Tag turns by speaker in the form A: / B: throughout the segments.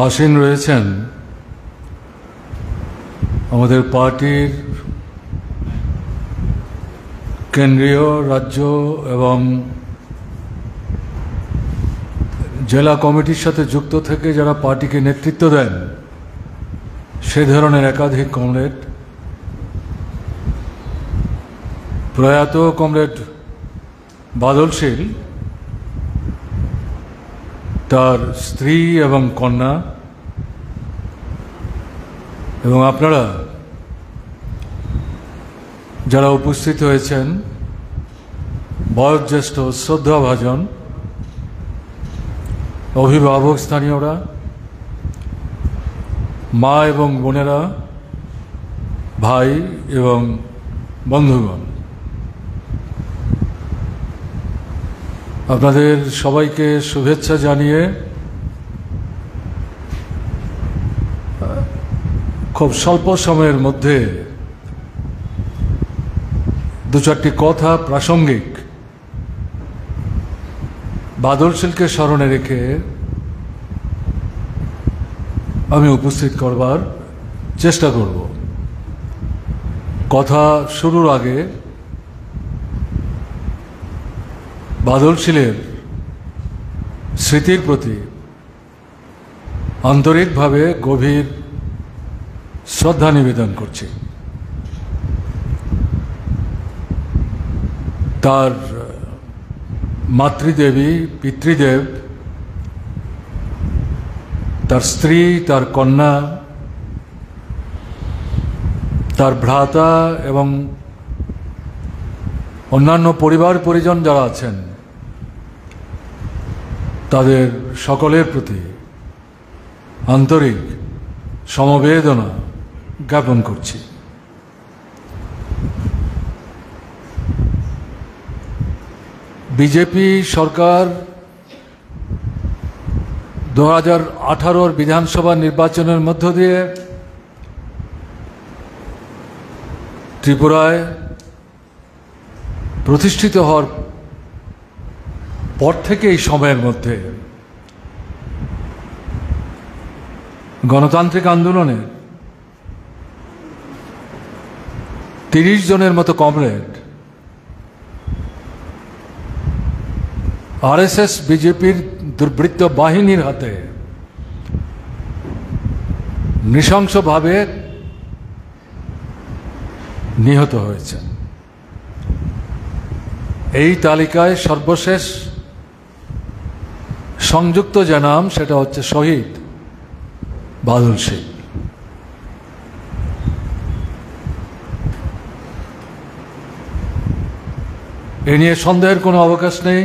A: আসীন রয়েছেন আমাদের পার্টির কেন্দ্রীয়, রাজ্য এবং জেলা কমিটির সাথে যুক্ত থেকে যারা পার্টিকে নেতৃত্ব দেন সে ধরনের একাধিক কমরেড, প্রয়াত কমরেড বাদল শীল, তার স্ত্রী এবং কন্যা, এবং আপনারা যারা উপস্থিত হয়েছেন, বয়োজ্যেষ্ঠ শ্রদ্ধাভাজন অভিভাবক, স্থানীয়রা, মা এবং বোনেরা, ভাই এবং বন্ধুগণ, আপনাদের সবাইকে শুভেচ্ছা জানিয়ে খুব স্বল্প সময়ের মধ্যে দু চারটি কথা প্রাসঙ্গিক বাদল শীলকে স্মরণে রেখে আমি উপস্থিত করবার চেষ্টা করব। কথা শুরুর আগে বাদল শীলের স্মৃতির প্রতি আন্তরিকভাবে গভীর শ্রদ্ধা নিবেদন করছি। তার মাতৃদেবী, পিতৃদেব, তার স্ত্রী, তার কন্যা, তার ভ্রাতা এবং অন্যান্য পরিবার পরিজন যারা আছেন তাদের সকলের প্রতি আন্তরিক সমবেদনা জ্ঞাপন করছি। বিজেপি সরকার 2018 বিধানসভা নির্বাচনের মধ্য দিয়ে ত্রিপুরায় প্রতিষ্ঠিত হওয়ার পর থেকে এই সময়ের মধ্যে গণতান্ত্রিক আন্দোলনে 30 জনের মতো কমরেড আরএসএস বিজেপির দুর্বৃত্ত বাহিনীর হাতে নৃশংসভাবে নিহত হয়েছে। এই তালিকায় সর্বশেষ সংযুক্ত যে নাম সেটা হচ্ছে শহীদ বাদল শীল। এ নিয়ে সন্দেহের কোনো অবকাশ নেই।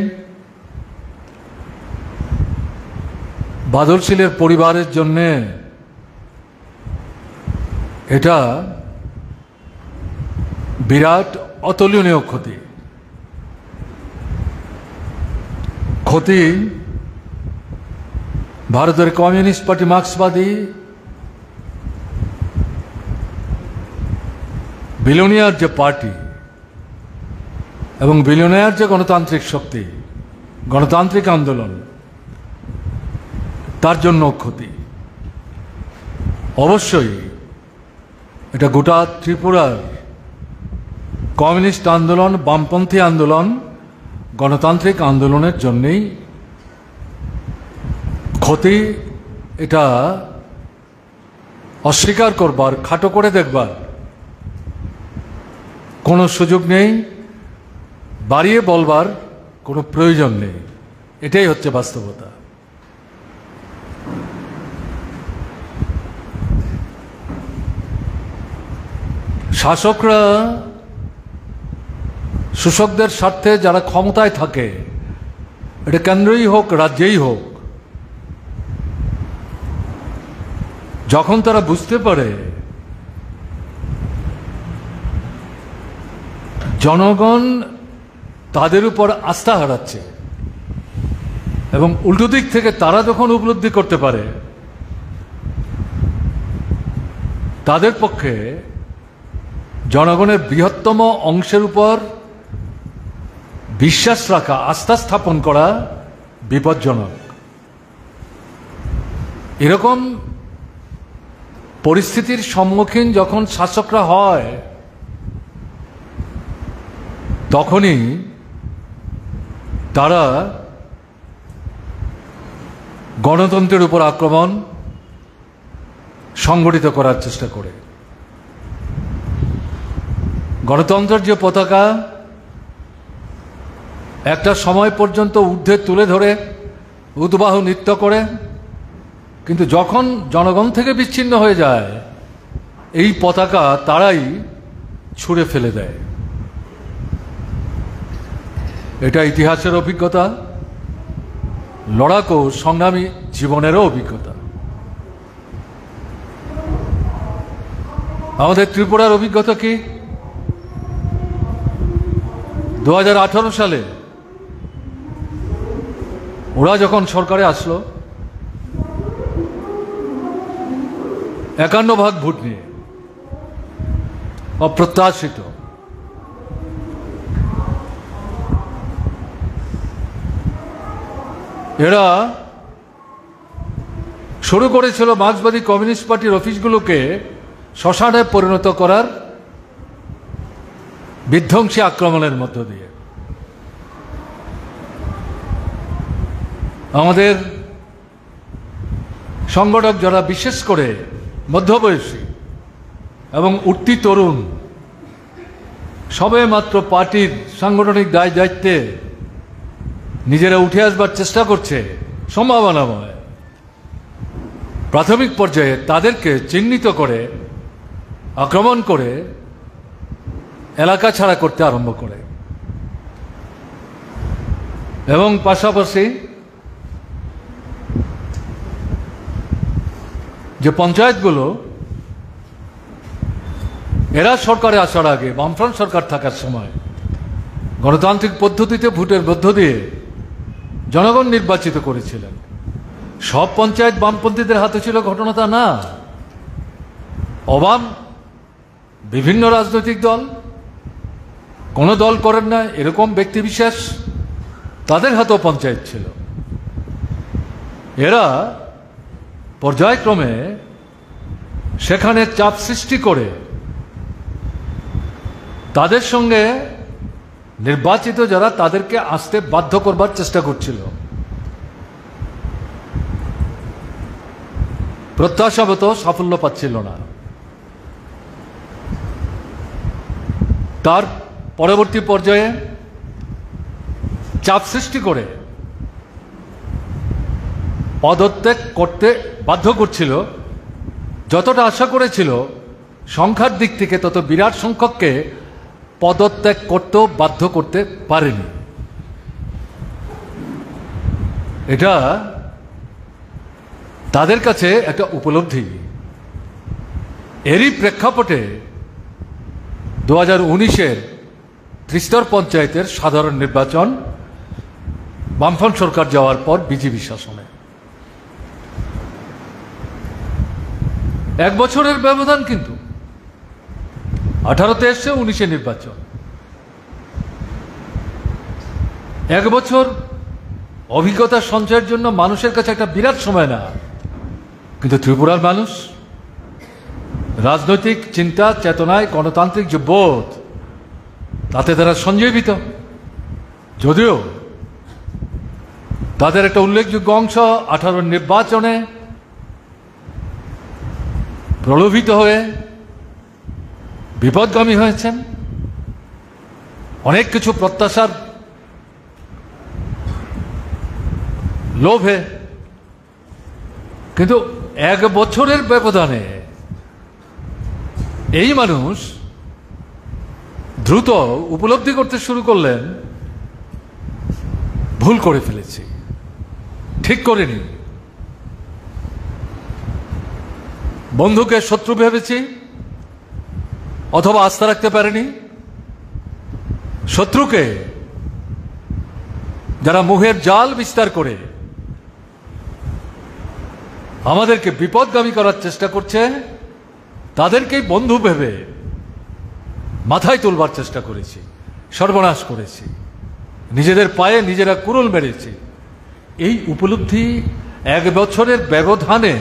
A: বাদল শীলের পরিবারের জন্যে এটা বিরাট অতুলনীয় ক্ষতি। ক্ষতি ভারতের কমিউনিস্ট পার্টি, মার্ক্সবাদী, বিলোনিয়ার যে পার্টি এবং বিলোনিয়ার যে গণতান্ত্রিক শক্তি, গণতান্ত্রিক আন্দোলন, তার জন্য ক্ষতি। অবশ্যই এটা গোটা ত্রিপুরার কমিউনিস্ট আন্দোলন, বামপন্থী আন্দোলন, গণতান্ত্রিক আন্দোলনের জন্যেই ক্ষতি। এটা অস্বীকার করবার, খাটো করে দেখবার কোনো সুযোগ নেই, বাড়িয়ে বলবার কোনো প্রয়োজন নেই। এটাই হচ্ছে বাস্তবতা। শাসকরা শোষকদের স্বার্থে যারা ক্ষমতায় থাকে, এটা কেন্দ্রেই হোক রাজ্যেই হোক, যখন তারা বুঝতে পারে জনগণ তাদের উপর আস্থা হারাচ্ছে এবং উল্টো দিক থেকে তারা যখন উপলব্ধি করতে পারে তাদের পক্ষে জনগণের বৃহত্তম অংশের উপর বিশ্বাস রাখা, আস্থা স্থাপন করা বিপজ্জনক। এরকম পরিস্থিতির সম্মুখীন যখন শাসকরা হয় তখনই তারা গণতন্ত্রের উপর আক্রমণ সংগঠিত করার চেষ্টা করে। গণতন্ত্রের যে পতাকা একটা সময় পর্যন্ত ঊর্ধ্বে তুলে ধরে উদ্বাহ নৃত্য করে, কিন্তু যখন জনগণ থেকে বিচ্ছিন্ন হয়ে যায় এই পতাকা তারাই ছুঁড়ে ফেলে দেয়। এটা ইতিহাসের অভিজ্ঞতা, লড়াকু সংগ্রামী জীবনেরও অভিজ্ঞতা। আমাদের ত্রিপুরার অভিজ্ঞতা কি? 2018 সালে ওরা যখন সরকারে আসলো 51% ভোট নিয়ে, অপ্রত্যাশিত। এরা শুরু করেছিল মার্ক্সবাদী কমিউনিস্ট পার্টির অফিসগুলোকে শ্মশানে পরিণত করার বিধ্বংসী আক্রমণের মধ্য দিয়ে। আমাদের সংগঠক যারা বিশেষ করে মধ্যবয়সী এবং উঠতি তরুণ, সবে মাত্র পার্টির সাংগঠনিক দায় দায়িত্বে নিজেরা উঠে আসবার চেষ্টা করছে সম্ভাবনাময়, প্রাথমিক পর্যায়ে তাদেরকে চিহ্নিত করে আক্রমণ করে এলাকা ছাড়া করতে আরম্ভ করে। এবং পাশাপাশি যে পঞ্চায়েতগুলো এরা সরকারে আসার আগে বামফ্রন্ট সরকার থাকার সময় গণতান্ত্রিক পদ্ধতিতে ভোটের মধ্য দিয়ে জনগণ নির্বাচিত করেছিলেন। সব পঞ্চায়েত বামপন্থীদের হাতে ছিল ঘটনা তা না। অবাম বিভিন্ন রাজনৈতিক দল, কোনো দল করেন না এরকম ব্যক্তিবিশেষ, তাদের হাতেও পঞ্চায়েত ছিল। এরা পর্যায়ক্রমে সেখানে চাপ সৃষ্টি করে তাদের সঙ্গে নির্বাচিত যারা তাদেরকে আসতে বাধ্য করবার চেষ্টা করছিল। প্রত্যাশামতো সাফল্য পাচ্ছিল না। তার পরবর্তী পর্যায়ে চাপ সৃষ্টি করে পদত্যাগ করতে বাধ্য করছিল। যতটা আশা করেছিল সংখ্যার দিক থেকে তত বিরাট সংখ্যককে পদত্যাগ করতেও বাধ্য করতে পারেনি। এটা তাদের কাছে একটা উপলব্ধি। এরই প্রেক্ষাপটে 2019-এর ত্রিস্তর পঞ্চায়েতের সাধারণ নির্বাচন বামফ্রন্ট সরকার যাওয়ার পর বিজেপি শাসনে 1 বছরের ব্যবধান, কিন্তু 18-তে এসছে 19-এ নির্বাচন। 1 বছর অভিজ্ঞতা সঞ্চয়ের জন্য মানুষের কাছে একটা বিরাট সময় না, কিন্তু ত্রিপুরার মানুষ রাজনৈতিক চিন্তা চেতনায় গণতান্ত্রিক যে বোধ তাতে তারা সঞ্জীবিত। যদিও তাদের একটা উল্লেখযোগ্য অংশ 18 নির্বাচনে প্রলোভিত হয়ে বিপদগামী হয়েছেন, অনেক কিছু প্রত্যাশার লোভে। কিন্তু 1 বছরের ব্যবধানে এই মানুষ দ্রুত উপলব্ধি করতে শুরু করলেন ভুল করে ফেলেছি, ঠিক করিনি, বন্ধুকে শত্রু ভেবেছি অথবা আস্থা রাখতে পারেনি। শত্রুকে যারা মুহের জাল বিস্তার করে আমাদেরকে বিপদগামী করার চেষ্টা করছে তাদেরকেই বন্ধু ভেবে মাথায় তুলবার চেষ্টা করেছি, সর্বনাশ করেছি, নিজেদের পায়ে নিজেরা কুড়ুল মেরেছি। এই উপলব্ধি 1 বছরের ব্যবধানে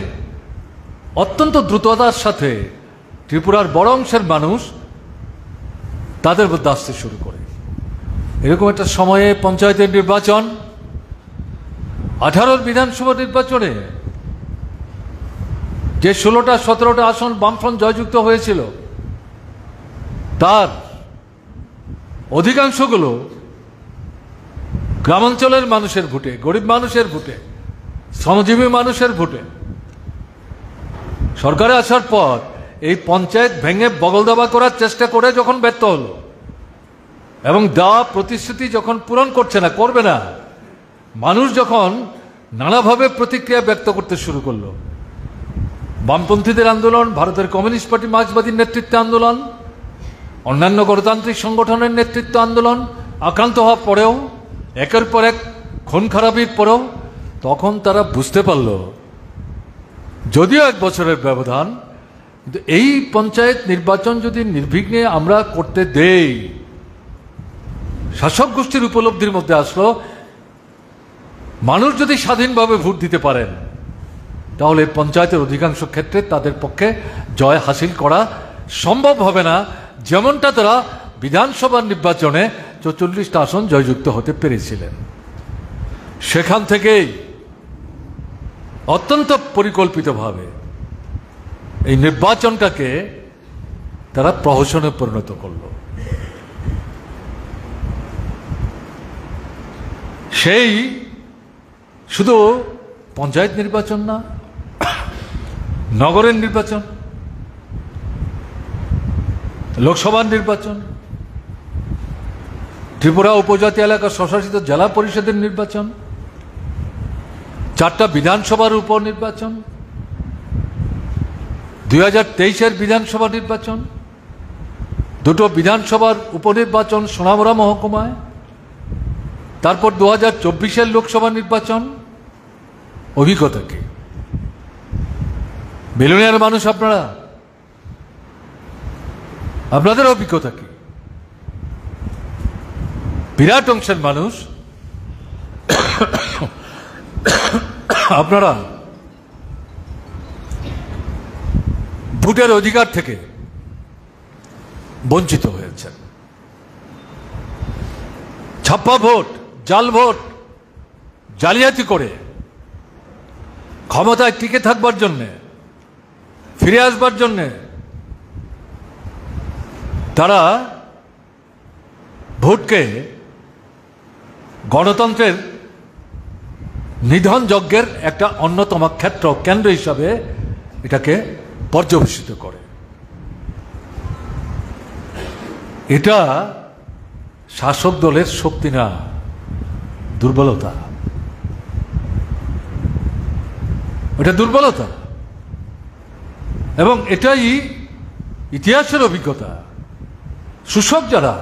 A: অত্যন্ত দ্রুততার সাথে ত্রিপুরার বড় অংশের মানুষ তাদের মধ্যে আসতে শুরু করে। এরকম একটা সময়ে পঞ্চায়েতের নির্বাচন, 18 বিধানসভা নির্বাচনে যে 16টা 17টা আসন বামফ্রন্ট জয়যুক্ত হয়েছিল, তার অধিকাংশগুলো গ্রামাঞ্চলের মানুষের ভোটে, গরিব মানুষের ভোটে, শ্রমজীবী মানুষের ভোটে। সরকারে আসার পর এই পঞ্চায়েত ভেঙে বগলদাবা করার চেষ্টা করে যখন ব্যর্থ হলো এবং দেওয়া প্রতিশ্রুতি যখন পূরণ করছে না, করবে না, মানুষ যখন নানাভাবে প্রতিক্রিয়া ব্যক্ত করতে শুরু করলো, বামপন্থীদের আন্দোলন, ভারতের কমিউনিস্ট পার্টি মার্ক্সবাদীর নেতৃত্বে আন্দোলন, অন্যান্য গণতান্ত্রিক সংগঠনের নেতৃত্ব আন্দোলন আক্রান্ত হওয়ার পরেও, একের পর এক খুন খারাপির পরেও, তখন তারা বুঝতে পারল যদিও 1 বছরের ব্যবধান, কিন্তু এই পঞ্চায়েত নির্বাচন যদি নির্বিঘ্নে আমরা করতে দেই, শাসক গোষ্ঠীর উপলব্ধির মধ্যে আসলো মানুষ যদি স্বাধীনভাবে ভোট দিতে পারেন, তাহলে পঞ্চায়েতের অধিকাংশ ক্ষেত্রে তাদের পক্ষে জয় হাসিল করা সম্ভব হবে না, যেমনটা তারা বিধানসভা নির্বাচনে 44টা আসন জয়যুক্ত হতে পেরেছিলেন। সেখান থেকেই অত্যন্ত পরিকল্পিতভাবে এই নির্বাচনটাকে তারা প্রহসনে পরিণত করল। সেই শুধু পঞ্চায়েত নির্বাচন না, নগরের নির্বাচন, লোকসভার নির্বাচন, ত্রিপুরা উপজাতি এলাকা স্বশাসিত জেলা পরিষদের নির্বাচন, 4টা বিধানসভার উপনির্বাচন, 2023-এর বিধানসভা নির্বাচন, 2টো বিধানসভার উপনির্বাচন সোনামুড়া মহকুমায়, তারপর 2024-এর লোকসভা নির্বাচন। অভিজ্ঞতা কি? বিলুনিয়ার মানুষ আপনারা, আপনাদের অভিজ্ঞতা কি? বিরাট অংশের মানুষ আপনারা ভোটের অধিকার থেকে বঞ্চিত হয়েছেন। ছাপ্পা ভোট, জাল ভোট, জালিয়াতি করে ক্ষমতায় টিকে থাকবার জন্যে, ফিরে আসবার জন্যে তারা ভোটকে গণতন্ত্রের নিধন যজ্ঞের একটা অন্যতম ক্ষেত্র, কেন্দ্র হিসাবে এটাকে পর্যবেসিত করে। এটা শাসক দলের শক্তি না, দুর্বলতা। এটা দুর্বলতা এবং এটাই ইতিহাসের অভিজ্ঞতা। শোষক যারা,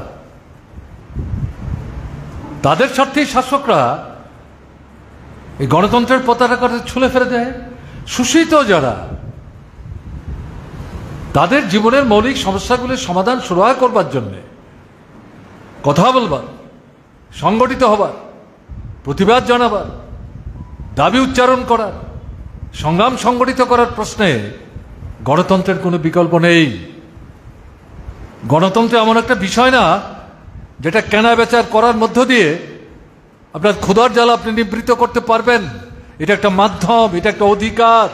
A: তাদের স্বার্থেই শাসকরা এই গণতন্ত্রের পতাকা ছুঁড়ে ফেলে দেয়। শোষিত যারা, তাদের জীবনের মৌলিক সমস্যাগুলির সমাধান সুরাহা করবার জন্য কথা বলবার, সংগঠিত হবার, প্রতিবাদ জানাবার, দাবি উচ্চারণ করার, সংগ্রাম সংগঠিত করার প্রশ্নে গণতন্ত্রের কোনো বিকল্প নেই। গণতন্ত্র এমন একটা বিষয় না যেটা কেনা বেচার করার মধ্য দিয়ে আপনার ক্ষুধার জ্বালা আপনি নিবৃত্ত করতে পারবেন। এটা একটা মাধ্যম, এটা একটা অধিকার।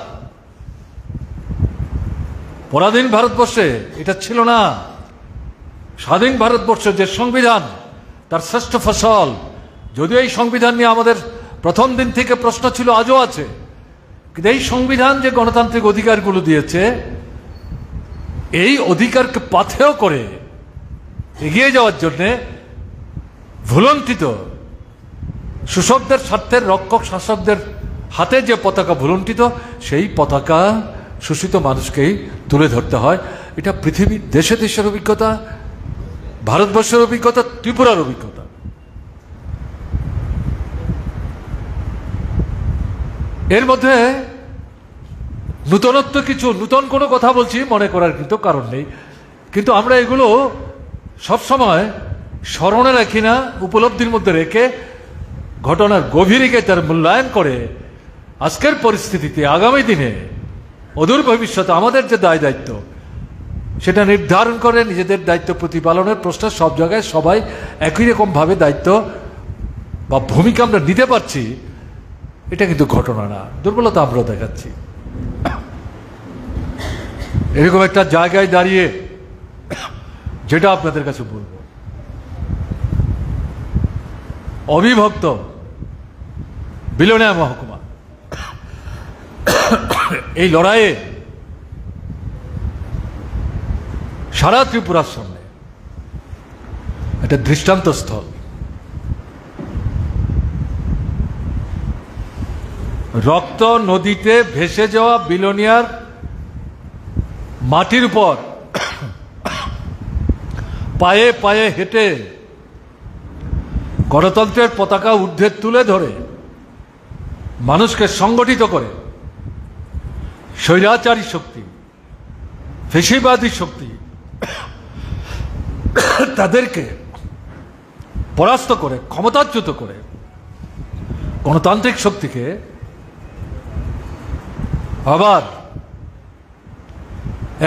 A: পরাধীন ভারতবর্ষে এটা ছিল না। স্বাধীন ভারতবর্ষে যে সংবিধান, তার শ্রেষ্ঠ ফসল, যদিও এই সংবিধান নিয়ে আমাদের প্রথম দিন থেকে প্রশ্ন ছিল, আজও আছে, কিন্তু এই সংবিধান যে গণতান্ত্রিক অধিকারগুলো দিয়েছে, এই অধিকারকে পাথেয় করে এগিয়ে যাওয়ার জন্যে ভুলন্টিত শোষকদের স্বার্থের রক্ষক শাসকদের হাতে যে পতাকা ভুলন্টিত, সেই পতাকা শোষিত মানুষকেই তুলে ধরতে হয়। এটা পৃথিবীর দেশে দেশের অভিজ্ঞতা, ভারতবর্ষের অভিজ্ঞতা, ত্রিপুরার অভিজ্ঞতা। এর মধ্যে নূতনত্ব কিছু, নূতন কোনো কথা বলছি মনে করার কিন্তু কারণ নেই, কিন্তু আমরা এগুলো সবসময় স্মরণে রাখি না, উপলব্ধির মধ্যে রেখে ঘটনার গভীরে তার মূল্যায়ন করে আজকের পরিস্থিতিতে আগামী দিনে অদূর ভবিষ্যতে আমাদের যে দায় দায়িত্ব সেটা নির্ধারণ করে নিজেদের দায়িত্ব প্রতিপালনের প্রশ্ন সব জায়গায় সবাই একই রকমভাবে দায়িত্ব বা ভূমিকা আমরা নিতে পারছি, এটা কিন্তু ঘটনা না, দুর্বলতা আমরাও দেখাচ্ছি। এরকম একটা জায়গায় দাঁড়িয়ে যেটা আপনাদের কাছে বলবো, অবিভক্ত বিলোনিয়া মহকুমা এই লড়াইয়ে সারা ত্রিপুরার সামনে একটা দৃষ্টান্ত স্থল। রক্ত নদীতে ভেসে যাওয়া বিলোনিয়ার মাটির উপর পায়ে পায়ে হেঁটে গণতন্ত্রের পতাকা ঊর্ধ্বে তুলে ধরে মানুষকে সংগঠিত করে স্বৈরাচারী শক্তি, ফ্যাসিবাদী শক্তি তাদেরকে পরাস্ত করে ক্ষমতাচ্যুত করে গণতান্ত্রিক শক্তিকে আবার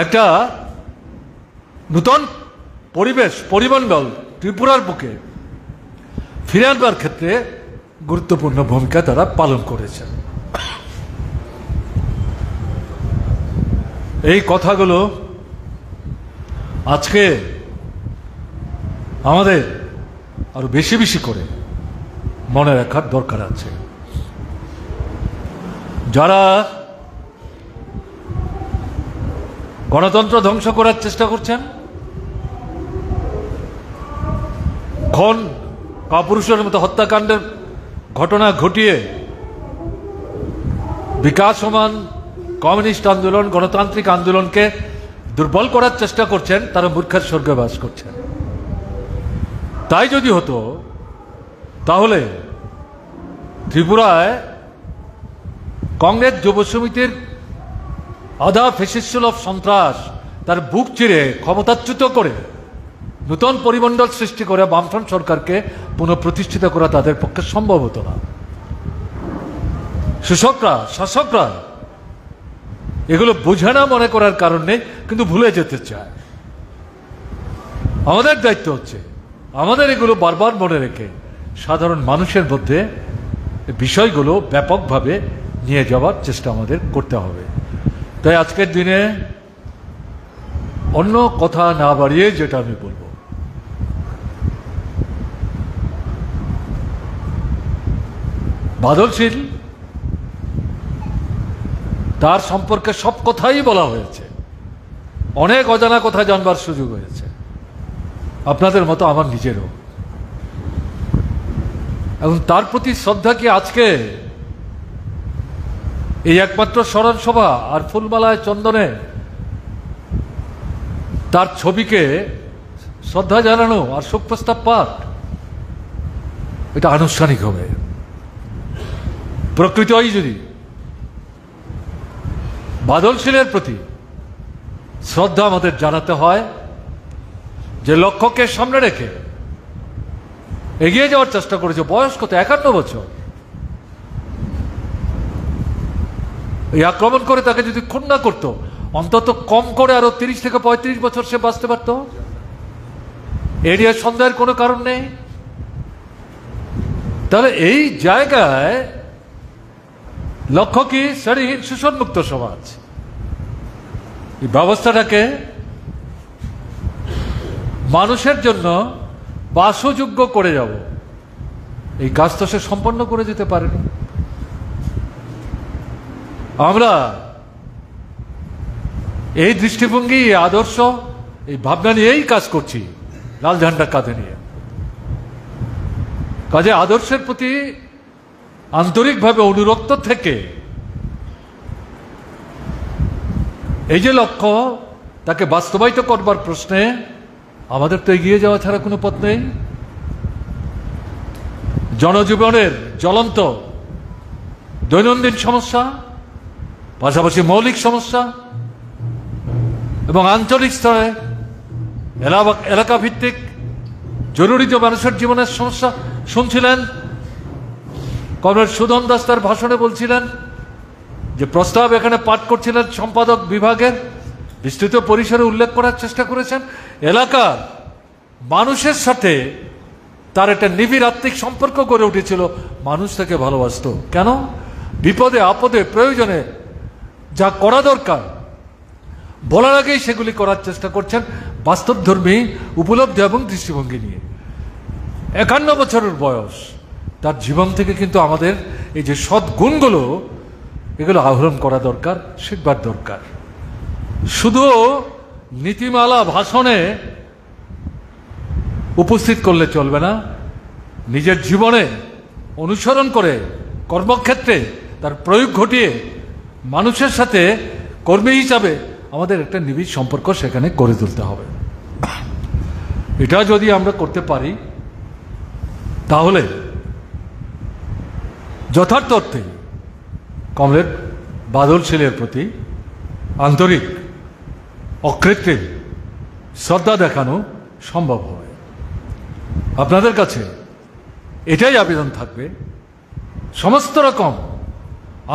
A: একটা নূতন পরিবেশ পরিমণ্ডল ত্রিপুরার বুকে ফিরে আনবার ক্ষেত্রে গুরুত্বপূর্ণ ভূমিকা তারা পালন করেছেন। এই কথাগুলো আজকে আমাদের আরো বেশি বেশি করে মনে রাখার দরকার আছে। যারা গণতন্ত্র ধ্বংস করার চেষ্টা করছেন, খুন কাপুরুষের মতো হত্যাকাণ্ডের ঘটনা ঘটিয়ে বিকাশমান কমিউনিস্ট আন্দোলন গণতান্ত্রিক আন্দোলনকে দুর্বল করার চেষ্টা করছেন, তারা মূর্খের স্বর্গে বাস করছেন। তাই যদি হতো তাহলে ত্রিপুরায় কংগ্রেস যুব সমিতির আধা ফেসিস্টুল অফ সন্ত্রাস তার বুক চিরে ক্ষমতাচ্যুত করে নূতন পরিমণ্ডল সৃষ্টি করে বামফ্রন্ট সরকারকে পুনঃপ্রতিষ্ঠিত করা তাদের পক্ষে সম্ভব হতো না। শাসকরা এগুলো বোঝে না মনে করার কারণ নেই, কিন্তু ভুলে যেতে চায়। আমাদের দায়িত্ব হচ্ছে আমাদের এগুলো বারবার মনে রেখে সাধারণ মানুষের মধ্যে বিষয়গুলো ব্যাপকভাবে নিয়ে যাওয়ার চেষ্টা আমাদের করতে হবে। তাই আজকের দিনে অন্য কথা না বাড়িয়ে যেটা আমি বলবো, বাদলশীল তার সম্পর্কে সব কথাই বলা হয়েছে, অনেক অজানা কথা জানবার সুযোগ হয়েছে, আপনাদের মতো আমার নিজেরও। এবং তার প্রতি শ্রদ্ধা কি আজকে এই একমাত্র স্মরণ সভা আর ফুলমালায় চন্দনে তার ছবিকে শ্রদ্ধা জানানো আর শোক প্রস্তাব পাঠ, এটা আনুষ্ঠানিক হবে? প্রকৃতই যদি বাদলশীলের প্রতি শ্রদ্ধা আমাদের জানাতে হয়, যে লক্ষ্যকে সামনে রেখে এগিয়ে যাওয়ার চেষ্টা করেছে, বয়স কত, 51 বছর, এই আক্রমণ করে তাকে যদি খুন না করতো, অন্তত কম করে আরো 30 থেকে 35 বছর সে বাঁচতে পারত। এ নিয়ে সন্দেহের কোনো কারণ নেই। তাহলে এই জায়গায় লক্ষ্য কি? শ্রেণীহীন শোষণমুক্ত সমাজ। এই ব্যবস্থাটাকে মানুষের জন্য বাসযোগ্য করে যাব, এই কাজ তো সে সম্পন্ন করে যেতে পারেনি। আমরা এই দৃষ্টিভঙ্গি, আদর্শ, এই ভাবনা নিয়েই কাজ করছি, লাল ঝান্ডা কাঁধে নিয়ে। কাজে আদর্শের প্রতি আন্তরিকভাবে অনুরক্ত থেকে এই যে লক্ষ্য, তাকে বাস্তবায়িত করবার প্রশ্নে আমাদের তো এগিয়ে যাওয়া ছাড়া কোনো পথ নেই। জনজীবনের জ্বলন্ত দৈনন্দিন সমস্যা, পাশাপাশি মৌলিক সমস্যা এবং আঞ্চলিক স্তরে এলাকা ভিত্তিক জরুরি যে মানুষের জীবনের সমস্যা শুনছিলেন। কমরেড সুধন দাস তার ভাষণে বলছিলেন যে প্রস্তাব এখানে পাঠ করছিলেন সম্পাদক বিভাগের, বিস্তৃত পরিসরে উল্লেখ করার চেষ্টা করেছেন। এলাকার মানুষের সাথে তার একটা নিবিড় আত্মিক সম্পর্ক গড়ে উঠেছিল, মানুষ তাকে ভালোবাসত। কেন? বিপদে আপদে প্রয়োজনে যা করা দরকার বলার আগেই সেগুলি করার চেষ্টা করছেন বাস্তবধর্মী উপলব্ধি এবং দৃষ্টিভঙ্গি নিয়ে। 51 বছরের বয়স, তার জীবন থেকে কিন্তু আমাদের এই যে সদ্গুণগুলো, এগুলো আহরণ করা দরকার, শিখবার দরকার। শুধু নীতিমালা ভাষণে উপস্থিত করলে চলবে না, নিজের জীবনে অনুসরণ করে কর্মক্ষেত্রে তার প্রয়োগ ঘটিয়ে মানুষের সাথে কর্মী হিসাবে আমাদের একটা নিবিড় সম্পর্ক সেখানে গড়ে তুলতে হবে। এটা যদি আমরা করতে পারি তাহলে যথার্থ অর্থে কমরেড বাদল শীলের প্রতি আন্তরিক অকৃত্রিম শ্রদ্ধা দেখানো সম্ভব হবে। আপনাদের কাছে এটাই আবেদন থাকবে, সমস্ত রকম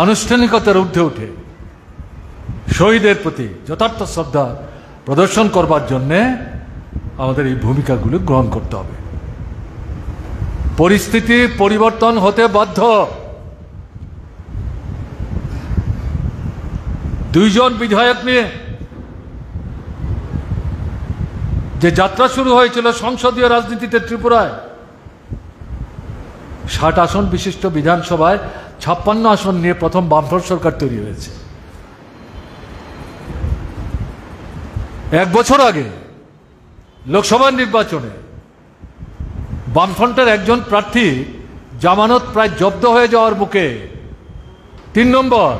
A: আনুষ্ঠানিকতার ঊর্ধ্বে উঠে শহীদের প্রতি যথার্থ শ্রদ্ধা প্রদর্শন করবার জন্যে আমাদের এই ভূমিকাগুলো গ্রহণ করতে হবে। পরিস্থিতি পরিবর্তন হতে বাধ্য। 2 জন বিধায়ক নিয়ে যে যাত্রা শুরু হয়েছিল সংসদীয় রাজনীতিতে ত্রিপুরায়, 60 আসন বিশিষ্ট বিধানসভায় 56 আসন নিয়ে প্রথম বামফ্রন্ট সরকার তৈরি হয়েছে। 1 বছর আগে লোকসভা নির্বাচনে বামফ্রন্টের একজন প্রার্থী জামানত প্রায় জব্দ হয়ে যাওয়ার মুখে 3 নম্বর,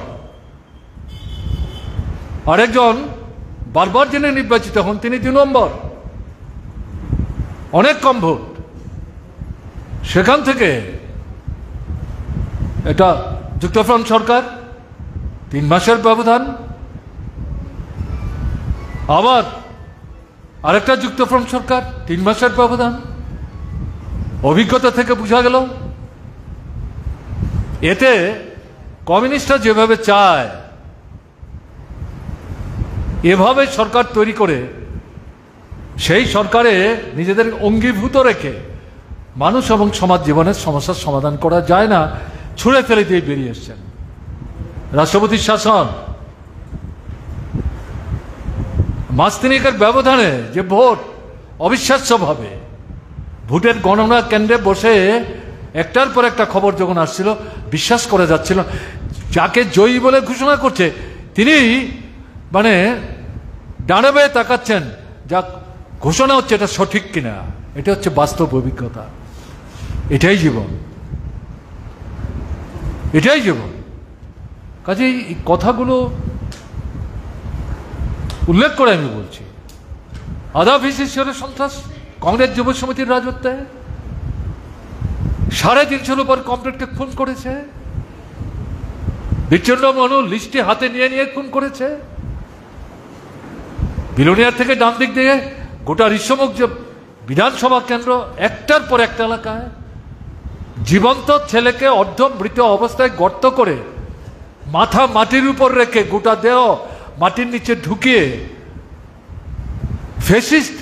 A: আরেকজন বারবার যিনি নির্বাচিত হন তিনি 2 নম্বর, অনেক কম ভোট। সেখান থেকে এটা যুক্তফ্রন্ট সরকার, 3 মাসের ব্যবধান, আবার আরেকটা যুক্তফ্রন্ট সরকার, 3 মাসের ব্যবধান। অভিজ্ঞতা থেকে বোঝা গেল এতে কমিউনিস্টরা যেভাবে চায় এভাবে সরকার তৈরি করে সেই সরকারে নিজেদের অঙ্গীভূত রেখে মানুষ এবং সমাজ জীবনের সমস্যার সমাধান করা যায় না, ছুঁড়ে ফেলে দিয়ে বেরিয়ে এসছেন। রাষ্ট্রপতির শাসন, মাস তিনেকের ব্যবধানে যে ভোট, অবিশ্বাস্যভাবে ভোটের গণনা কেন্দ্রে বসে একটার পর একটা খবর যখন আসছিল বিশ্বাস করা যাচ্ছিল যাকে জয়ী বলে ঘোষণা করছে তিনি মানে ডানে বায়ে তাকাচ্ছেন, যা ঘোষণা হচ্ছে এটা সঠিক কিনা। এটা হচ্ছে বাস্তব অভিজ্ঞতা, এটাই জীবন, এটাই জীবন। কাজেই এই কথাগুলো উল্লেখ করে আমি বলছি, আধা বিশিষ্টের সন্ত্রাস কংগ্রেস যুব সমিতির রাজত্বে 350 উপর কমরেডকে খুন করেছে, বিচ্ছিন্ন মনু লিস্টে হাতে নিয়ে নিয়ে খুন করেছে। বিলোনিয়ার থেকে ডান দিক দিয়ে গোটা ঋষ্যমুখ যে বিধানসভা কেন্দ্র, একটার পর একটা এলাকায় জীবন্ত ছেলেকে অর্ধমৃত অবস্থায় গর্ত করে মাথা মাটির উপর রেখে গোটা দেহ মাটির নিচে ঢুকিয়ে ফ্যাসিস্ট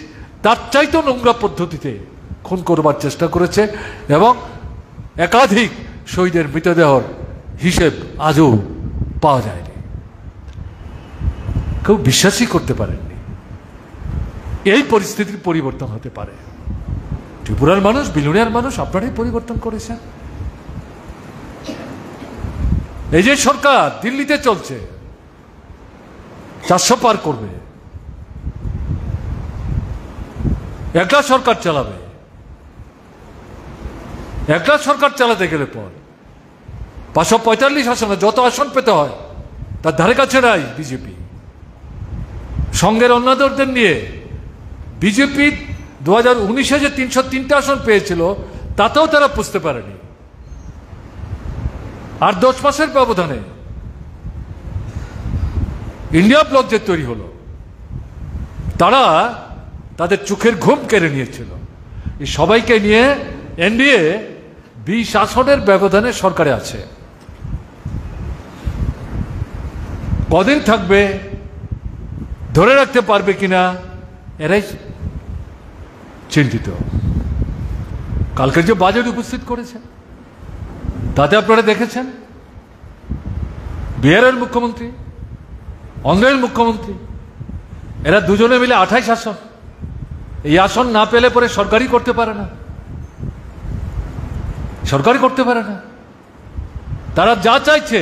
A: তার চাইতে নোংরা পদ্ধতিতে খুন করবার চেষ্টা করেছে এবং একাধিক শহীদের মৃতদেহর হিসেব আজও পাওয়া যায়নি। কেউ বিশ্বাসই করতে পারেননি এই পরিস্থিতির পরিবর্তন হতে পারে। ত্রিপুরার মানুষ, বিলোনিয়ার মানুষ আপনারাই পরিবর্তন করেছেন। এই যে সরকার দিল্লিতে চলছে, 400 পার করবে, একলা সরকার চালাবে। একলা সরকার চালাতে গেলে পর 545 আসনে যত আসন পেতে হয় তার ধারে কাছে নাই বিজেপি। সঙ্গের অন্যদের নিয়ে বিজেপি 2019-এ যে 303টা আসন পেয়েছিল তাতেও তারা বুঝতে পারেনি। আর 10 মাসের ব্যবধানে ইন্ডিয়া ব্লক যে তৈরি হলো, তারা তাদের চোখের ঘুম কেড়ে নিয়েছিল। এই সবাইকে নিয়ে এনডিএ 20 আসনের ব্যবধানে সরকারে আছে। কদিন থাকবে, ধরে রাখতে পারবে কিনা, এরাই চিন্তিত। কালকে যে বাজেট উপস্থিত করেছে তাতে আপনারা দেখেছেন বিহারের মুখ্যমন্ত্রী, অন্ধ্রের মুখ্যমন্ত্রী, এরা দুজনে মিলে 28 আসন, এই আসন না পেলে পরে সরকারই করতে পারে না, সরকারই করতে পারে না। তারা যা চাইছে,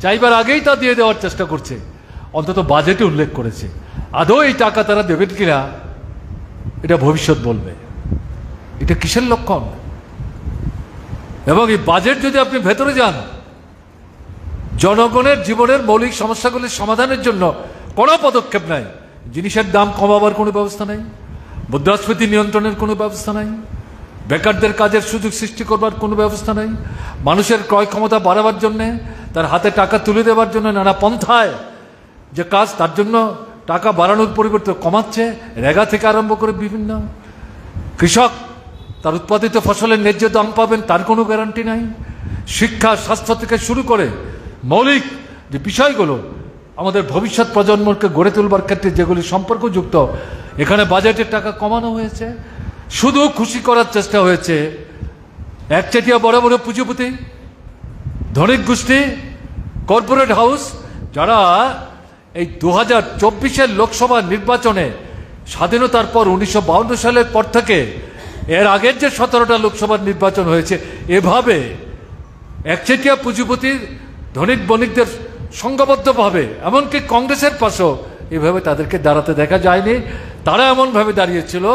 A: চাইবার আগেই তা দিয়ে দেওয়ার চেষ্টা করছে, অন্তত বাজেটে উল্লেখ করেছে। আদৌ এই টাকা তারা দেবেন কিনা এটা ভবিষ্যৎ বলবে। এটা কিসের লক্ষণ? এবং এই বাজেট যদি আপনি ভেতরে যান, জনগণের জীবনের মৌলিক সমস্যাগুলির সমাধানের জন্য কোনো পদক্ষেপ নাই। জিনিসের দাম কমাবার কোনো ব্যবস্থা নাই, মুদ্রাস্ফীতি নিয়ন্ত্রণের কোনো ব্যবস্থা নাই, বেকারদের কাজের সুযোগ সৃষ্টি করবার কোনো ব্যবস্থা নাই, মানুষের ক্রয় ক্ষমতা বাড়াবার জন্যে, তার হাতে টাকা তুলে দেওয়ার জন্য নানা পন্থায় যে কাজ, তার জন্য টাকা বাড়ানোর পরিবর্তে কমাচ্ছে, রেগা থেকে আরম্ভ করে বিভিন্ন। কৃষক তার উৎপাদিত ফসলের ন্যায্য দাম পাবেন তার কোনো গ্যারান্টি নাই। শিক্ষা, স্বাস্থ্য থেকে শুরু করে মৌলিক যে বিষয়গুলো আমাদের ভবিষ্যৎ প্রজন্মকে গড়ে তুলবার ক্ষেত্রে যেগুলি সম্পর্কযুক্ত, এখানে বাজেটের টাকা কমানো হয়েছে। শুধু খুশি করার চেষ্টা হয়েছে একচেটিয়া বড় বড় পুঁজিপতি, ধনিক গোষ্ঠী, কর্পোরেট হাউস, যারা এই 2024-এর লোকসভা নির্বাচনে স্বাধীনতার পর 1952 সালের পর থেকে এর আগের যে 17টা লোকসভার নির্বাচন হয়েছে, এভাবে একচেটিয়া পুঁজিপতির ধনিক বণিকদের সংঘবদ্ধভাবে, এমনকি কংগ্রেসের পাশেও এভাবে তাদেরকে দাঁড়াতে দেখা যায়নি। তারা এমনভাবে দাঁড়িয়েছিল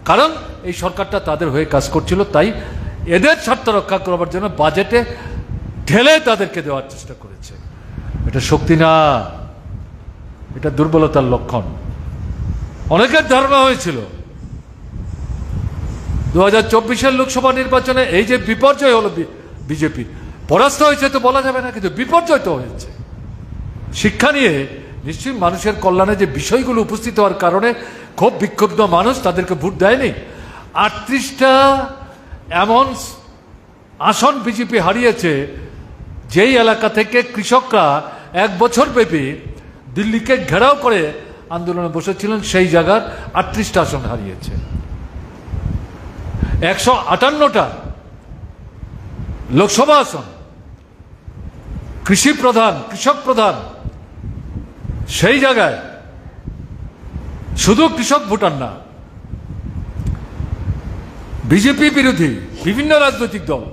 A: কারণ এই সরকারটা তাদের হয়ে কাজ করছিল, তাই এদের স্বার্থ রক্ষা করবার জন্য বাজেটে ঢেলে তাদেরকে দেওয়ার চেষ্টা করেছে। এটা শক্তি না, এটা দুর্বলতার লক্ষণ। অনেকের ধারণা হয়েছিল 2024-এর লোকসভা নির্বাচনে এই যে বিপর্যয় হলো, বিজেপি পরাস্ত হয়েছে তো বলা যাবে না, কিন্তু বিপর্যয় তো হয়েছে। শিক্ষা নিয়ে নিশ্চয়ই মানুষের কল্যাণে যে বিষয়গুলো উপস্থিত হওয়ার কারণে খুব বিক্ষুব্ধ মানুষ তাদেরকে ভোট দেয়নি। 38টা এমন আসন বিজেপি হারিয়েছে যেই এলাকা থেকে কৃষকরা 1 বছর ব্যাপী দিল্লিকে ঘেরাও করে আন্দোলনে বসেছিলেন, সেই জায়গার 38টা আসন হারিয়েছে। 158টা লোকসভা আসন কৃষি প্রধান, কৃষক প্রধান, সেই জায়গায় শুধু কৃষক ভোটার না, বিজেপি বিরোধী বিভিন্ন রাজনৈতিক দল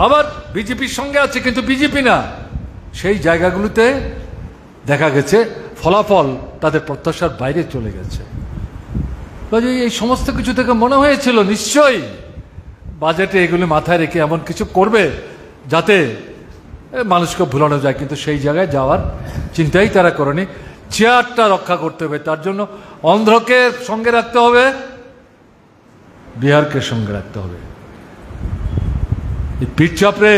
A: আবার বিজেপির সঙ্গে আছে কিন্তু বিজেপি না, সেই জায়গাগুলোতে দেখা গেছে ফলাফল তাদের প্রত্যাশার বাইরে চলে গেছে। এই সমস্ত কিছু থেকে মনে হয়েছিল নিশ্চয়ই বাজেটে এগুলি মাথায় রেখে এমন কিছু করবে যাতে মানুষকে ভুলানো যায়, কিন্তু সেই জায়গায় যাওয়ার চিন্তাই তারা করেনি। চেয়ারটা রক্ষা করতে হবে, তার জন্য অন্ধ্রকে সঙ্গে রাখতে হবে, বিহারকে সঙ্গে রাখতে হবে। এই পিঠ চাপড়ে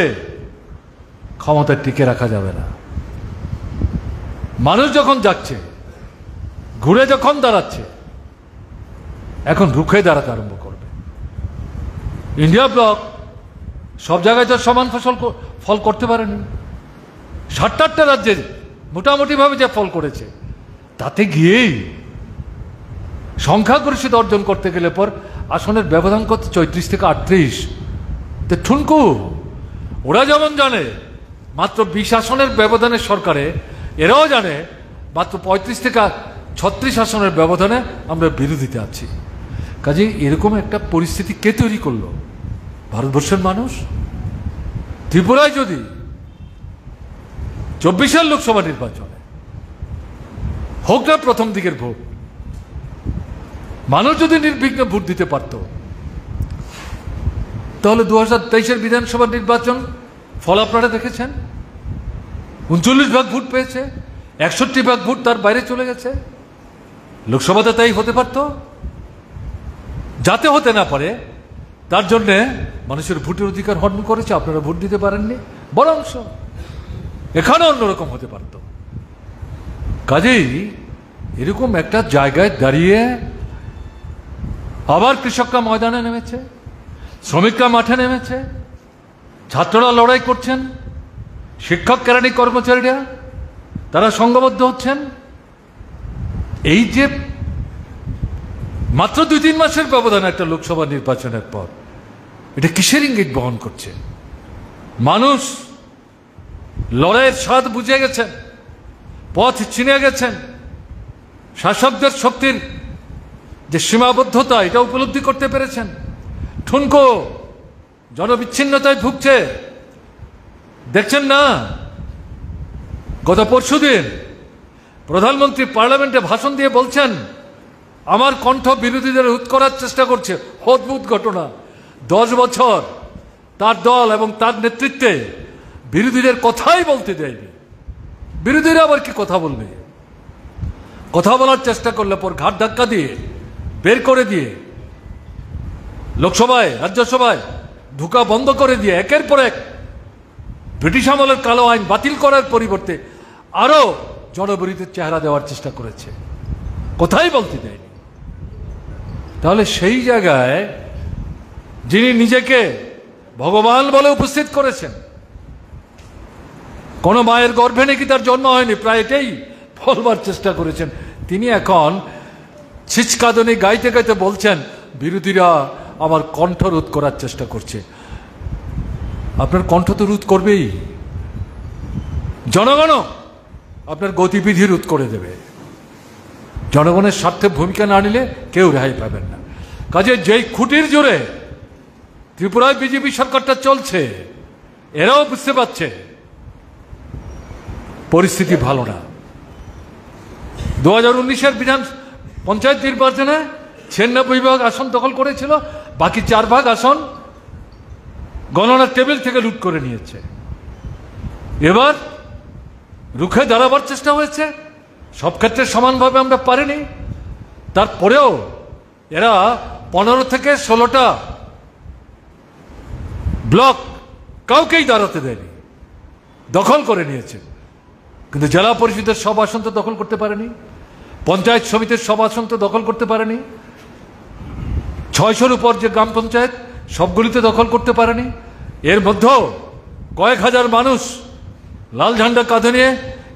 A: ক্ষমতা টিকে রাখা যাবে না। মানুষ যখন যাচ্ছে, ঘুরে যখন দাঁড়াচ্ছে, এখন রুখে দাঁড়াতে আরম্ভ করবে। ইন্ডিয়া ব্লক সব জায়গায় তো সমান ফল করতে পারেনি। 7-8টা রাজ্যে মোটামুটি ভাবে যে ফল করেছে, তাতে গিয়েই সংখ্যাগরিষ্ঠতা অর্জন করতে গেলে পর আসনের ব্যবধান করতে 34 থেকে 38, ঠুনকু। ওরা যেমন জানে মাত্র 20 আসনের ব্যবধানে সরকারে, এরাও জানে মাত্র 35 থেকে 36 আসনের ব্যবধানে আমরা বিরোধীতে আছি। কাজে এরকম একটা পরিস্থিতি কে তৈরি করলো? ভারতবর্ষের মানুষ। ত্রিপুরায় যদি 24-এর লোকসভা নির্বাচনে হোক না প্রথম দিকের ভোট, মানুষ যদি নির্বিঘ্নে ভোট দিতে পারত, তাহলে 2023-এর বিধানসভা নির্বাচন ফল আপনারা দেখেছেন। 39% ভোট পেয়েছে, 61% ভোট তার বাইরে চলে গেছে। লোকসভাতে তাই হতে পারত। যাতে হতে না পারে তার জন্যে মানুষের ভোটের অধিকার হরণ করেছে, আপনারা ভোট দিতে পারেননি। বড় অংশ এখানে অন্যরকম হতে পারত। কাজেই এরকম একটা জায়গায় দাঁড়িয়ে আবার কৃষকরা ময়দানে নেমেছে, শ্রমিকরা মাঠে নেমেছে, ছাত্ররা লড়াই করছেন, শিক্ষক কেরানি কর্মচারীরা তারা সংঘবদ্ধ হচ্ছেন। এই যে মাত্র 2-3 মাসের ব্যবধান একটা লোকসভা নির্বাচনের পর, এটা কিসের ইঙ্গিত বহন করছে? মানুষ লড়াইয়ের স্বাদ বুঝে গেছেন, পথ চিনে গেছেন, শাসকদের শক্তির যে সীমাবদ্ধতা এটা উপলব্ধি করতে পেরেছেন। ঠুনকো জনবিচ্ছিন্নতায় ভুগছে, দেখছেন না? গত পরশুদিন প্রধানমন্ত্রী পার্লামেন্টে ভাষণ দিয়ে বলছেন, আমার কণ্ঠ বিরোধীদের রোধ করার চেষ্টা করছে। অদ্ভুত ঘটনা, 10 বছর তার দল এবং তার নেতৃত্বে বিরোধীদের কথাই বলতে দেয়নি। বিরোধীরা আবার কি কথা বলবে? কথা বলার চেষ্টা করলে পর ঘাট ধাক্কা দিয়ে বের করে দিয়ে, লোকসভায় রাজ্যসভায় ঢুকা বন্ধ করে দিয়ে একের পর এক ব্রিটিশ আমলের কালো আইন বাতিল করার পরিবর্তে আরো জনবিরোধীর চেহারা দেওয়ার চেষ্টা করেছে, কোথায় বলতে দেয়নি। তাহলে সেই জায়গায় যিনি নিজেকে ভগবান বলে উপস্থিত করেছেন, কোন মায়ের গর্ভে নাকি তার জন্ম হয়নি, প্রায় এটাই বলবার চেষ্টা করেছেন, তিনি এখন ছিচকাদনি গাইতে গাইতে বলছেন বিরোধীরা আমার কণ্ঠ রোধ করার চেষ্টা করছে। আপনার কণ্ঠ তো রোধ করবেই, জনগণ আপনার গতিবিধি রোধ করে দেবে। জনগণের স্বার্থে ভূমিকা না নিলে কেউ রেহাই পাবেন না। কাজে যেই খুঁটির জোরে ত্রিপুরায় বিজেপি সরকারটা চলছে, এরাও বুঝতে পারছে পরিস্থিতি ভালো না। 2019-এর বিধান পঞ্চায়েত নির্বাচনে 96 ভাগ আসন দখল করেছিল, বাকি 4 ভাগ আসন গণনার টেবিল থেকে লুট করে নিয়েছে। এবার রুখে দাঁড়াবার চেষ্টা হয়েছে, সব ক্ষেত্রে সমানভাবে আমরা পারিনি। তারপরেও এরা 15 থেকে 16টা ব্লক কাউকেই দাঁড়াতে দেয়নি, দখল করে নিয়েছে। কিন্তু জেলা পরিষদের সব আসন তো দখল করতে পারেনি, পঞ্চায়েত সমিতির সব আসন তো দখল করতে পারেনি, 600-র উপর যে গ্রাম পঞ্চায়েত সবগুলিতে দখল করতে পারেনি। এর মধ্যেও কয়েক হাজার মানুষ লাল ঝান্ডা কাঁধে নিয়ে,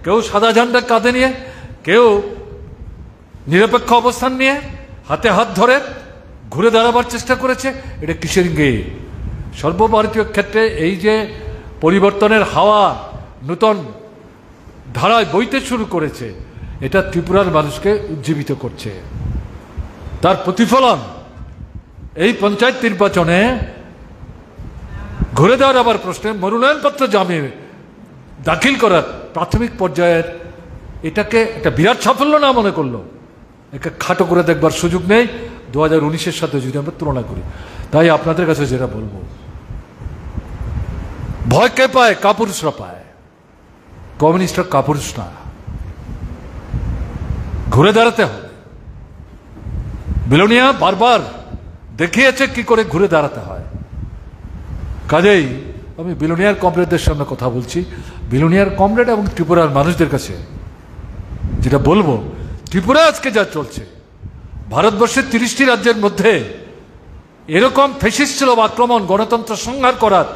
A: কেউ সাদা ঝান্ডা কাঁধে নিয়ে, কেউ নিরপেক্ষ অবস্থান নিয়ে হাতে হাত ধরে ঘুরে দাঁড়াবার চেষ্টা করেছে। এটা কিসের ইঙ্গিত? সর্বভারতীয় ক্ষেত্রে এই যে পরিবর্তনের হাওয়া নূতন ধারায় বইতে শুরু করেছে, এটা ত্রিপুরার মানুষকে উজ্জীবিত করছে। তার প্রতিফলন এই পঞ্চায়েত নির্বাচনে ঘুরে দাঁড়াবার প্রশ্নে মনোনয়নপত্র জামিন দাখিল করার প্রাথমিক পর্যায়ের এটাকে একটা বিরাট সাফল্য না মনে করলো, একে খাটো করে দেখবার সুযোগ নেই 2019-এর সাথে যদি আমরা তুলনা করি। তাই আপনাদের কাছে যেটা বলবো, ভয় কে পায়? কাপুরুষরা পায়, কমিউনিস্টরা কাপুরুষ না। ঘুরে দাঁড়াতে হবে। বিলোনিয়া বারবার দেখিয়েছে কি করে ঘুরে দাঁড়াতে হয়। কাজেই আমি বিলোনিয়ার কমরেডদের সামনে কথা বলছি, বিলোনিয়ার কমরেড এবং ত্রিপুরার মানুষদের কাছে যেটা বলবো, ত্রিপুরা আজকে যা চলছে, ভারতবর্ষের 30টি রাজ্যের মধ্যে এরকম ফ্যাসিস্ট আক্রমণ, গণতন্ত্র সংহার করার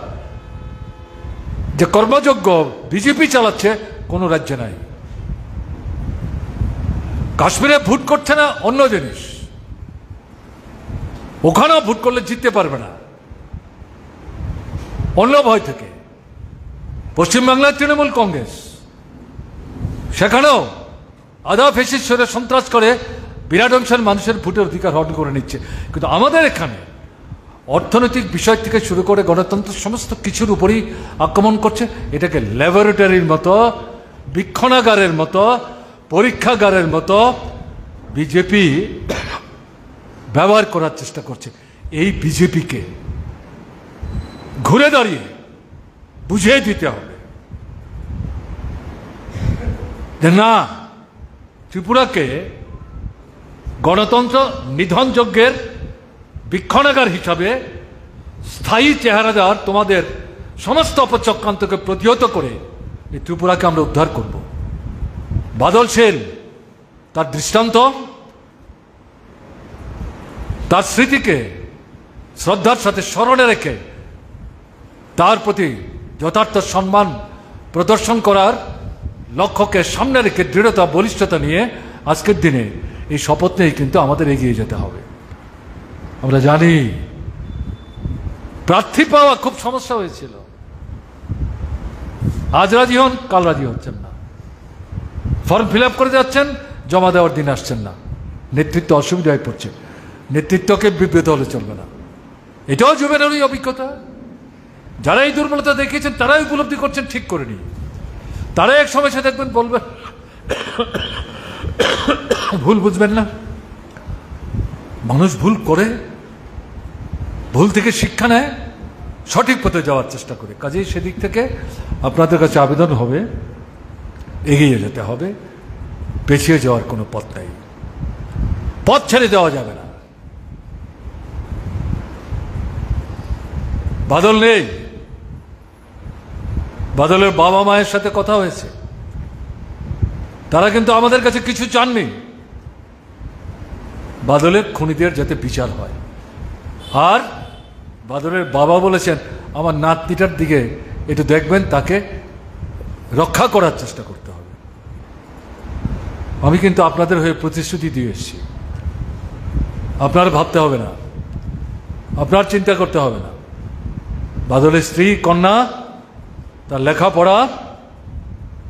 A: যে কর্মযজ্ঞ বিজেপি চালাচ্ছে কোনো রাজ্যে নাই। কাশ্মীরে ভোট করছে না অন্য জিনিস, ওখানেও ভোট করলে জিততে পারবে না অন্য ভয় থেকে। পশ্চিমবাংলার তৃণমূল কংগ্রেস, সেখানেও আধা ফেসিস সরে সন্ত্রাস করে বিরাট অংশের মানুষের ভোটের অধিকার হরণ করে নিচ্ছে। কিন্তু আমাদের এখানে অর্থনৈতিক বিষয় থেকে শুরু করে গণতন্ত্র সমস্ত কিছুর উপরই আক্রমণ করছে। এটাকে ল্যাবরেটরির মতো, বীক্ষণাগারের মতো, পরীক্ষাগারের মতো বিজেপি ব্যবহার করার চেষ্টা করছে। এই বিজেপিকে ঘুরে দাঁড়িয়ে বুঝিয়ে দিতে হবে যে না, ত্রিপুরাকে গণতন্ত্র নিধন যজ্ঞের বীক্ষণাগার হিসাবে স্থায়ী চেহারা দেওয়ার তোমাদের সমস্ত অপচক্রান্তকে প্রতিহত করে এই ত্রিপুরাকে আমরা উদ্ধার করব। বাদল সেন তার দৃষ্টান্ত, তার স্মৃতিকে শ্রদ্ধার সাথে স্মরণে রেখে তার প্রতি যথার্থ সম্মান প্রদর্শন করার লক্ষ্যকে সামনে রেখে দৃঢ়তা বলিষ্ঠতা নিয়ে আজকের দিনে এই শপথ নিয়েই কিন্তু আমাদের এগিয়ে যেতে হবে। আমরা জানি প্রার্থী পাওয়া খুব সমস্যা হয়েছিল, আজ রাজি হন, কাল রাজি হচ্ছেন না, ফর্ম ফিল আপ করে যাচ্ছেন, জমা দেওয়ার দিন আসছেন না, নেতৃত্ব অসুবিধায় পড়ছে। নেতৃত্বকে বিব্রত হলে চলবে না, এটাও যুবেরই অভিজ্ঞতা। যারা এই দুর্বলতা দেখিয়েছেন তারাই উপলব্ধি করছেন ঠিক করে নিয়ে, তারা এক সময় সে দেখবেন বলবেন ভুল বুঝবেন না। মানুষ ভুল করে, ভুল থেকে শিক্ষা নেয়, সঠিক পথে যাওয়ার চেষ্টা করে। কাজেই সেদিক থেকে আপনাদের কাছে আবেদন হবে, এগিয়ে যেতে হবে, পেছিয়ে যাওয়ার কোনো পথ নেই, পথ ছেড়ে দেওয়া যাবে না। বাদল নেই, বাদলের বাবা মায়ের সাথে কথা হয়েছে, তারা কিন্তু আমাদের কাছে কিছু চাননি, বাদলের খুনিদের যাতে বিচার হয়। আর বাদলের বাবা বলেছেন আমার নাতনিটার দিকে একটু দেখবেন, তাকে রক্ষা করার চেষ্টা করতে হবে। আমি কিন্তু আপনাদের হয়ে প্রতিশ্রুতি দিয়ে এসেছি, আপনার ভাবতে হবে না, আপনার চিন্তা করতে হবে না। বাদলের স্ত্রী, কন্যা, তার লেখাপড়া,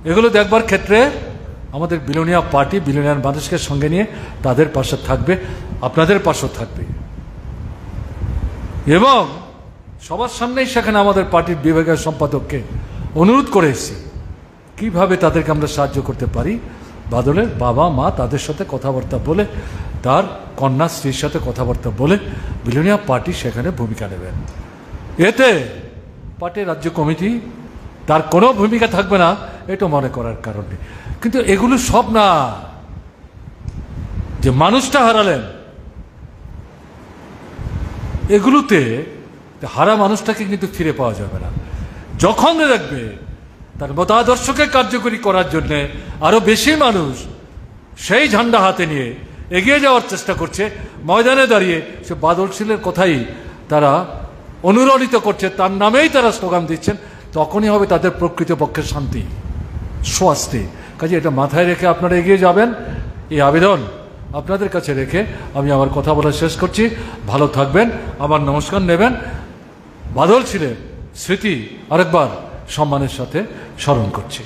A: এগুলো দেখবার ক্ষেত্রে আমাদের বিলোনিয়া পার্টি বিলোনিয়ার মানুষকে সঙ্গে নিয়ে তাদের পাশে থাকবে, আপনাদের পাশেও থাকবে। এবং সবার সামনেই সেখানে আমাদের পার্টির বিভাগীয় সম্পাদককে অনুরোধ করে এসেছি কীভাবে তাদেরকে আমরা সাহায্য করতে পারি। বাদলের বাবা মা তাদের সাথে কথাবার্তা বলে, তার কন্যা স্ত্রীর সাথে কথাবার্তা বলে বিলোনিয়া পার্টি সেখানে ভূমিকা নেবেন। এতে পার্টির রাজ্য কমিটি তার কোনো ভূমিকা থাকবে না, এটা মনে করার কারণে। কিন্তু এগুলো সব না, যে মানুষটা হারালেন, এগুলোতে হারা মানুষটাকে কিন্তু ফিরে পাওয়া যাবে না। যখন দেখবে তার মতাদর্শকে কার্যকরী করার জন্য আরো বেশি মানুষ সেই ঝান্ডা হাতে নিয়ে এগিয়ে যাওয়ার চেষ্টা করছে, ময়দানে দাঁড়িয়ে সে বাদল শীলের কথাই তারা অনুরণিত করছে, তার নামেই তারা স্লোগান দিচ্ছেন, তখনই হবে তাদের প্রকৃতপক্ষে শান্তি, স্বস্তি। কাজে এটা মাথায় রেখে আপনারা এগিয়ে যাবেন, এই আবেদন আপনাদের কাছে রেখে আমি আমার কথা বলা শেষ করছি। ভালো থাকবেন, আমার নমস্কার নেবেন। বাদল শীলের স্মৃতি আরেকবার সম্মানের সাথে স্মরণ করছি।